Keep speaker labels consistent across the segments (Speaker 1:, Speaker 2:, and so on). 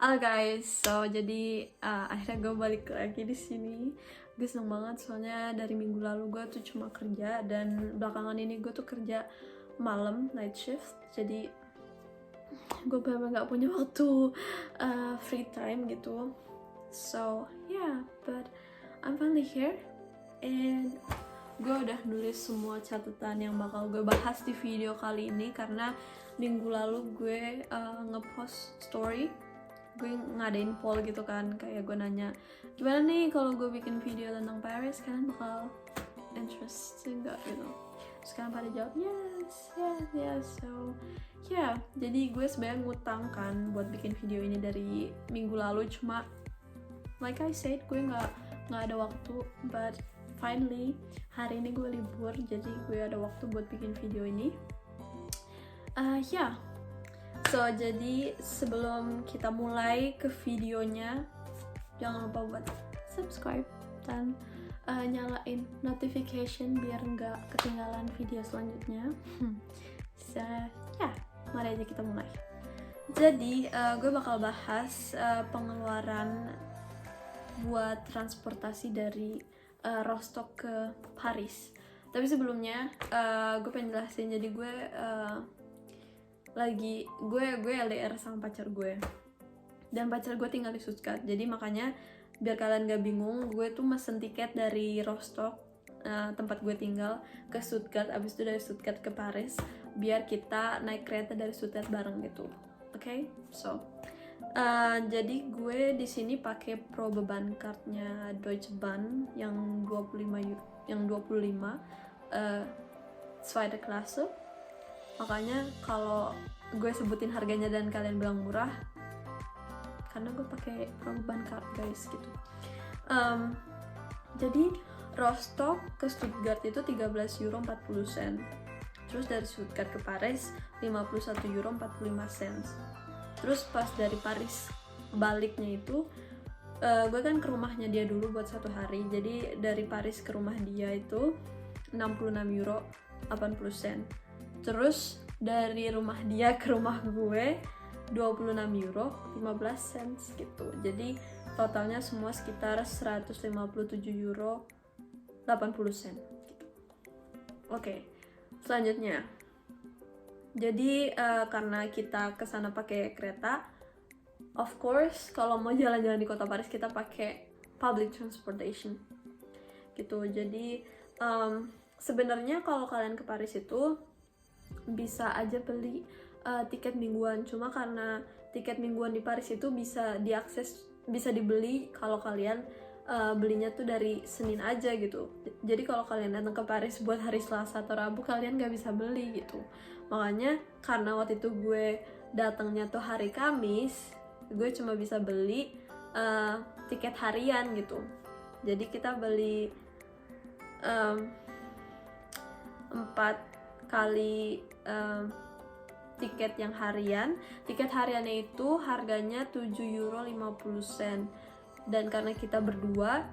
Speaker 1: Halo guys, jadi akhirnya gue balik lagi di sini. Gue seneng banget soalnya dari minggu lalu gue tuh cuma kerja dan belakangan ini gue tuh kerja malam night shift. Jadi gue bener nggak punya waktu free time gitu. So yeah, but I'm finally here and gue udah nulis semua catatan yang bakal gue bahas di video kali ini karena minggu lalu gue ngepost story. Gue ngadain poll gitu kan, kayak gue nanya gimana nih kalau gue bikin video tentang Paris, kalian bakal interesting gak gitu. Terus kalian pada jawab yes. So yeah, jadi gue sebenarnya ngutang kan buat bikin video ini dari minggu lalu, cuma like I said gue nggak ada waktu. But finally hari ini gue libur, jadi gue ada waktu buat bikin video ini. Yeah. So, jadi sebelum kita mulai ke videonya, jangan lupa buat subscribe dan nyalain notification biar nggak ketinggalan video selanjutnya. So, ya, mari aja kita mulai. Jadi, gue bakal bahas pengeluaran buat transportasi dari Rostock ke Paris. Tapi sebelumnya, gue pengen jelasin, jadi gue LDR sama pacar gue, dan pacar gue tinggal di Stuttgart. Jadi makanya biar kalian gak bingung, gue tuh mesen tiket dari Rostock, tempat gue tinggal, ke Stuttgart. Abis itu dari Stuttgart ke Paris, biar kita naik kereta dari Stuttgart bareng gitu. Oke? So jadi gue di sini pakai pro beban cardnya Deutsche Bahn yang 25 Zweite Klasse. Makanya kalau gue sebutin harganya dan kalian bilang murah, karena gue pakai beban card guys gitu. Jadi Rostock ke Stuttgart itu 13 euro 40 sen. Terus dari Stuttgart ke Paris 51 euro 45 sen. Terus pas dari Paris baliknya itu gue kan ke rumahnya dia dulu buat 1 hari. Jadi dari Paris ke rumah dia itu 66 euro 80 sen. Terus dari rumah dia ke rumah gue 26 euro 15 sen gitu. Jadi totalnya semua sekitar 157 euro 80 sen gitu. Oke, selanjutnya. Jadi karena kita kesana pakai kereta, of course kalau mau jalan-jalan di kota Paris kita pakai public transportation gitu. Jadi sebenarnya kalau kalian ke Paris itu bisa aja beli tiket mingguan, cuma karena tiket mingguan di Paris itu bisa dibeli kalau kalian belinya tuh dari Senin aja gitu. Jadi kalau kalian datang ke Paris buat hari Selasa atau Rabu, kalian gak bisa beli gitu. Makanya karena waktu itu gue datangnya tuh hari Kamis, gue cuma bisa beli tiket harian gitu. Jadi kita beli 4 kali tiket yang harian. Tiket hariannya itu harganya 7 euro 50 sen. Dan karena kita berdua,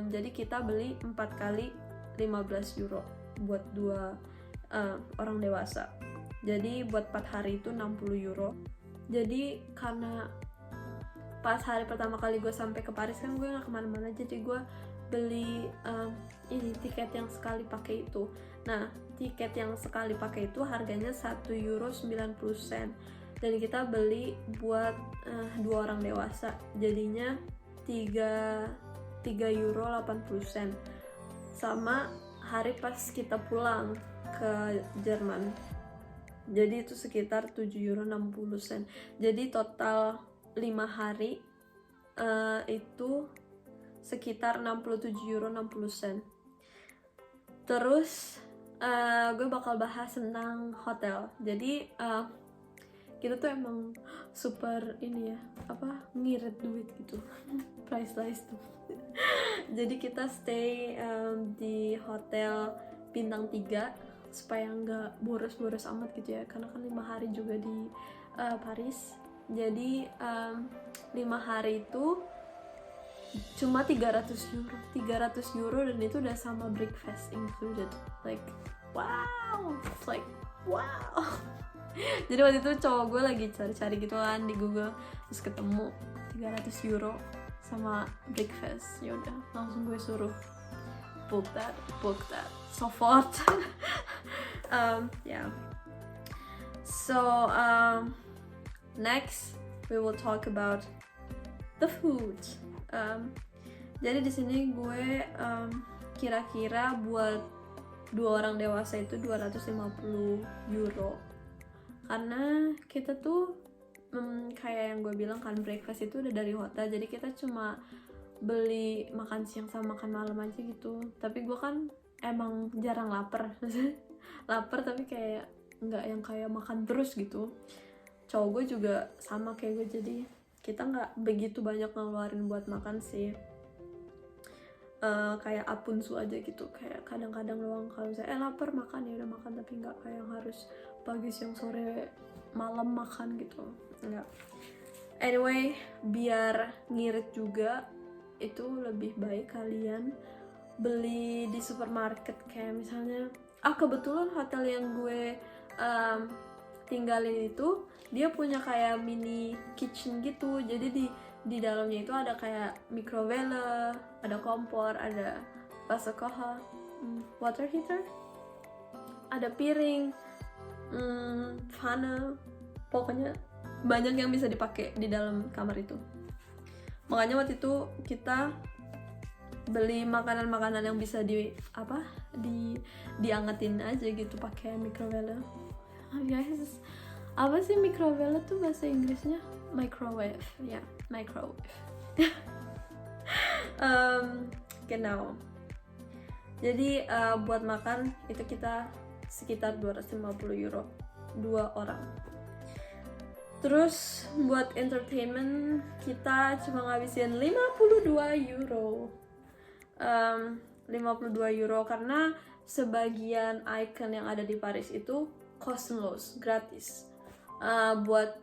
Speaker 1: jadi kita beli 4 kali 15 euro buat 2 orang dewasa. Jadi buat 4 hari itu 60 euro. Jadi karena pas hari pertama kali gue sampai ke Paris kan gue gak kemana-mana, jadi gue beli ini tiket yang sekali pakai itu. Nah, tiket yang sekali pakai itu harganya 1 euro 90 sen. Dan kita beli buat 2 orang dewasa. Jadinya 3 euro 80 sen. Sama hari pas kita pulang ke Jerman. Jadi itu sekitar 7 euro 60 sen. Jadi total 5 hari itu sekitar 67 euro 60 sen. Terus gue bakal bahas tentang hotel. Jadi kita tuh emang super ini ya, ngirit duit gitu. Priceless tuh. Jadi kita stay di hotel bintang 3 supaya nggak boros-boros amat gitu ya, karena kan 5 hari juga di Paris. Jadi 5 hari itu cuma 300 euro dan itu udah sama breakfast included. Like wow, it's like wow. Jadi waktu itu cowok gue lagi cari-cari gitu kan di Google, terus ketemu 300 euro sama breakfast. Ya udah, langsung gue suruh book that so fast. Yeah. So next we will talk about the food. Jadi di sini gue kira-kira buat 2 orang dewasa itu 250 euro. Karena kita tuh kayak yang gue bilang kan, breakfast itu udah dari hotel, jadi kita cuma beli makan siang sama makan malam aja gitu. Tapi gue kan emang jarang lapar. Lapar tapi kayak nggak yang kayak makan terus gitu. Cowok gue juga sama kayak gue, jadi kita nggak begitu banyak ngeluarin buat makan sih. Kayak apunsu aja gitu, kayak kadang-kadang doang kalau saya lapar makan, ya udah makan, tapi nggak kayak harus pagi siang sore malam makan gitu, nggak. Anyway, biar ngirit juga, itu lebih baik kalian beli di supermarket. Kayak misalnya kebetulan hotel yang gue tinggalin itu dia punya kayak mini kitchen gitu, jadi di dalamnya itu ada kayak microwave, ada kompor, ada basakoha, water heater, ada piring, funnel, pokoknya banyak yang bisa dipakai di dalam kamar itu. Makanya waktu itu kita beli makanan-makanan yang bisa diangetin aja gitu pakai microwave. Guys, apa sih microwave tuh bahasa Inggrisnya? Microwave, ya, microwave. Genau. Jadi buat makan itu kita sekitar 250 euro 2 orang. Terus buat entertainment kita cuma ngabisin 52 euro. 52 euro karena sebagian icon yang ada di Paris itu kostenlos, gratis. Buat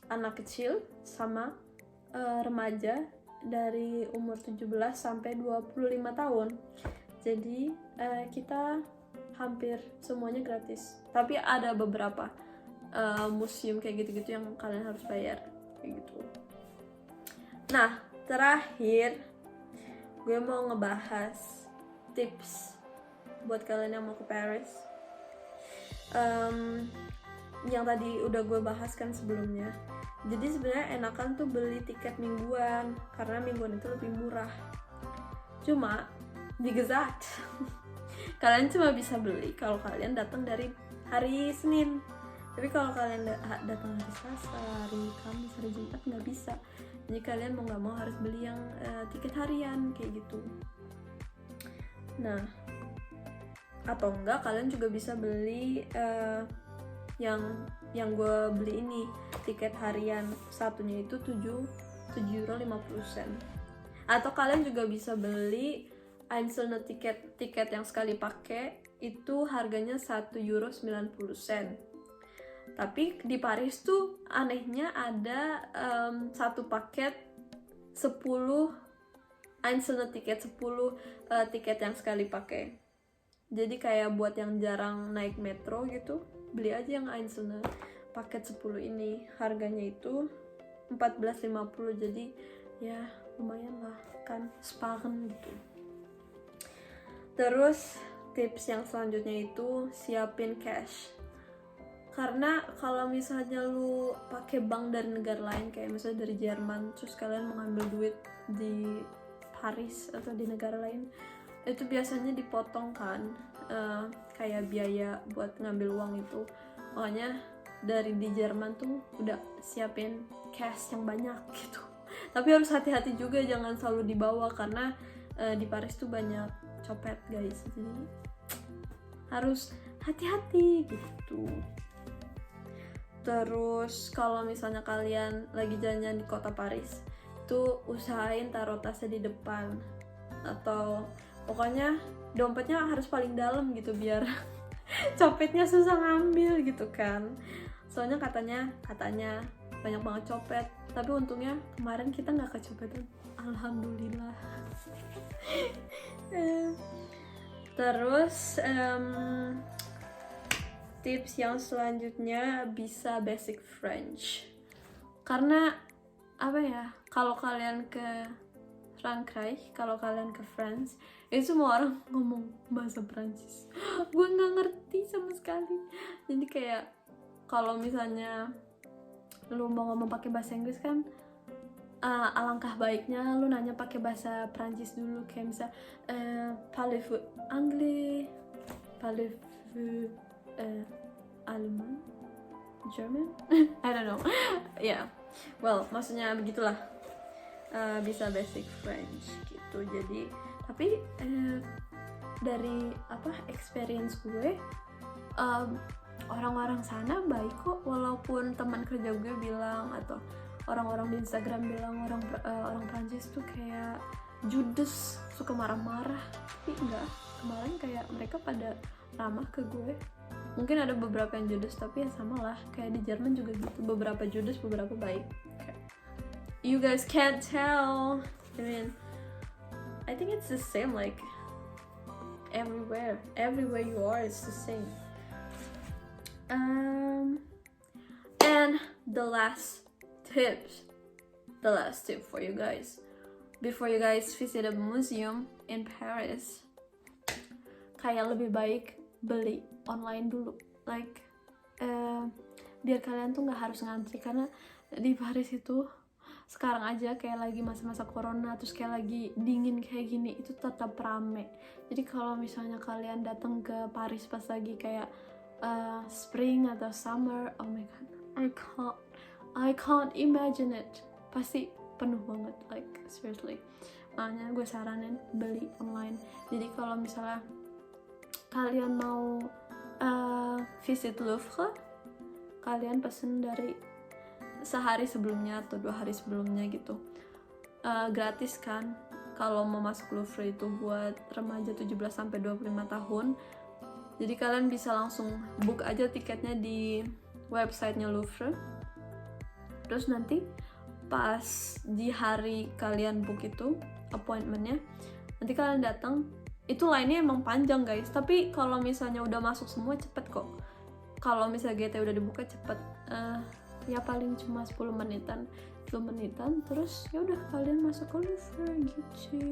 Speaker 1: anak kecil sama remaja dari umur 17 sampai 25 tahun. Jadi kita hampir semuanya gratis. Tapi ada beberapa museum kayak gitu-gitu yang kalian harus bayar kayak gitu. Nah, terakhir gue mau ngebahas tips buat kalian yang mau ke Paris. Yang tadi udah gue bahas kan sebelumnya. Jadi sebenarnya enakan tuh beli tiket mingguan karena mingguan itu lebih murah. Cuma gesagt, kalian cuma bisa beli kalau kalian datang dari hari Senin. Tapi kalau kalian datang hari Selasa, hari Kamis, hari Jumat nggak bisa. Jadi kalian mau nggak mau harus beli yang tiket harian kayak gitu. Nah, atau enggak kalian juga bisa beli yang gue beli ini, tiket harian satunya itu 7,50 euro. Atau kalian juga bisa beli Einzelne tiket yang sekali pakai itu harganya 1,90 euro. Tapi di Paris tuh anehnya ada satu paket 10 Einzelne tiket, 10 tiket yang sekali pakai. Jadi kayak buat yang jarang naik metro gitu, beli aja yang Einzelne paket 10 ini. Harganya itu 14,50, jadi ya lumayan lah kan, sparen gitu. Terus tips yang selanjutnya itu siapin cash. Karena kalau misalnya lu pakai bank dari negara lain, kayak misalnya dari Jerman, terus kalian mengambil duit di Paris atau di negara lain, itu biasanya dipotong kan kayak biaya buat ngambil uang itu. Makanya dari di Jerman tuh udah siapin cash yang banyak gitu. Tapi harus hati-hati juga, jangan selalu dibawa karena di Paris tuh banyak copet guys, jadi harus hati-hati gitu. Terus kalau misalnya kalian lagi jalan-jalan di kota Paris, tuh usahain taruh tasnya di depan, atau pokoknya dompetnya harus paling dalam gitu biar copetnya susah ngambil gitu kan. Soalnya katanya banyak banget copet, tapi untungnya kemarin kita nggak kecopetan, alhamdulillah. Terus tips yang selanjutnya bisa basic French. Karena apa ya, kalau kalian ke Frankreich, kalau kalian ke France, itu semua orang ngomong bahasa Prancis. Gue nggak ngerti sama sekali. Jadi kayak kalau misalnya lu mau ngomong pakai bahasa Inggris kan, alangkah baiknya lu nanya pakai bahasa Prancis dulu, kayak misal parlez-vous anglais, parlez-vous allemand, German, I don't know. Yeah, well, maksudnya begitulah. Bisa basic French gitu. Jadi tapi dari experience gue, orang-orang sana baik kok, walaupun teman kerja gue bilang atau orang-orang di Instagram bilang orang Prancis tuh kayak judes, suka marah-marah. Tapi enggak, kemarin kayak mereka pada ramah ke gue. Mungkin ada beberapa yang judes, tapi ya sama lah, kayak di Jerman juga gitu, beberapa judes, beberapa baik. You guys can't tell. I mean, I think it's the same like everywhere you are, it's the same. And the last tip for you guys, before you guys visit a museum in Paris, kayak lebih baik beli online dulu, like biar kalian tuh nggak harus ngantri. Karena di Paris itu sekarang aja kayak lagi masa-masa corona, terus kayak lagi dingin kayak gini, itu tetap rame. Jadi kalau misalnya kalian datang ke Paris pas lagi kayak spring atau summer, oh my god, I can't imagine it, pasti penuh banget, like seriously. Makanya gue saranin beli online. Jadi kalau misalnya kalian mau visit Louvre, kalian pesen dari sehari sebelumnya atau 2 hari sebelumnya gitu. Gratis kan kalau mau masuk Louvre itu buat remaja 17-25 tahun. Jadi kalian bisa langsung book aja tiketnya di websitenya Louvre. Terus nanti pas di hari kalian book itu appointmentnya, nanti kalian datang, itu line-nya emang panjang guys, tapi kalau misalnya udah masuk semua cepet kok. Kalau misalnya GT udah dibuka cepet, ya paling cuma 10 menitan, terus ya udah kalian masuk ke Louvre gitu.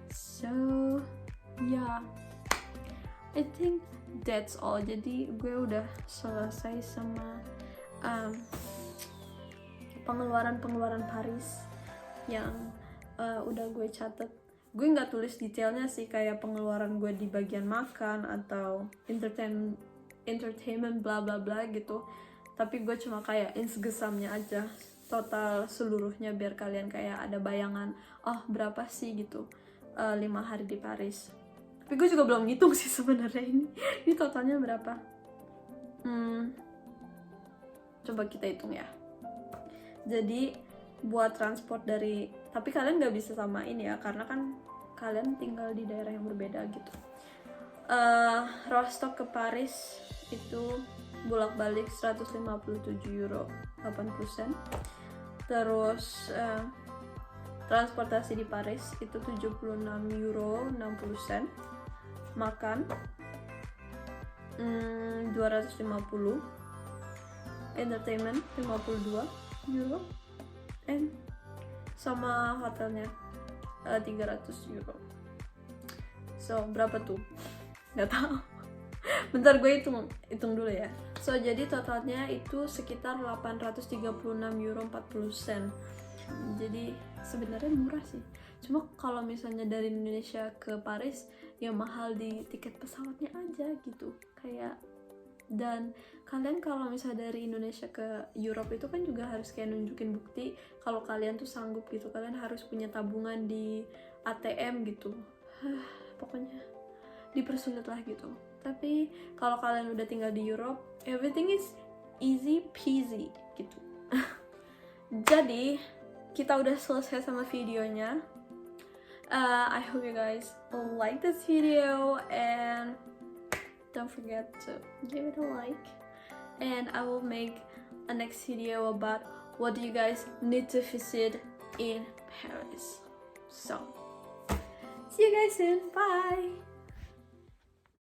Speaker 1: So yeah, I think that's all. Jadi gue udah selesai sama pengeluaran Paris yang udah gue catat. Gue nggak tulis detailnya sih, kayak pengeluaran gue di bagian makan atau entertainment bla bla bla gitu. Tapi gue cuma kayak insgesamnya aja, total seluruhnya, biar kalian kayak ada bayangan, oh berapa sih gitu 5 hari di Paris. Tapi gue juga belum ngitung sih sebenarnya ini totalnya berapa. Coba kita hitung ya. Jadi buat transport dari, tapi kalian nggak bisa samain ya, karena kan kalian tinggal di daerah yang berbeda gitu. Rostock ke Paris itu bolak-balik 157 euro 80 sen. Terus transportasi di Paris itu 76 euro 60 sen. Makan 250. Entertainment 52 euro. And sama hotelnya 300 euro. So berapa tuh? Nggak tahu. Bentar gue hitung dulu ya. So jadi totalnya itu sekitar 836 euro 40 sen. Jadi sebenarnya murah sih. Cuma kalau misalnya dari Indonesia ke Paris ya mahal di tiket pesawatnya aja gitu. Kayak, dan kalian kalau misalnya dari Indonesia ke Europe itu kan juga harus kayak nunjukin bukti kalau kalian tuh sanggup gitu. Kalian harus punya tabungan di ATM gitu. Pokoknya dipersulit lah gitu. Tapi kalau kalian udah tinggal di Europe, everything is easy peasy gitu. Jadi kita udah selesai sama videonya. I hope you guys like this video and don't forget to give it a like. And I will make a next video about what you guys need to visit in Paris. So see you guys soon. Bye.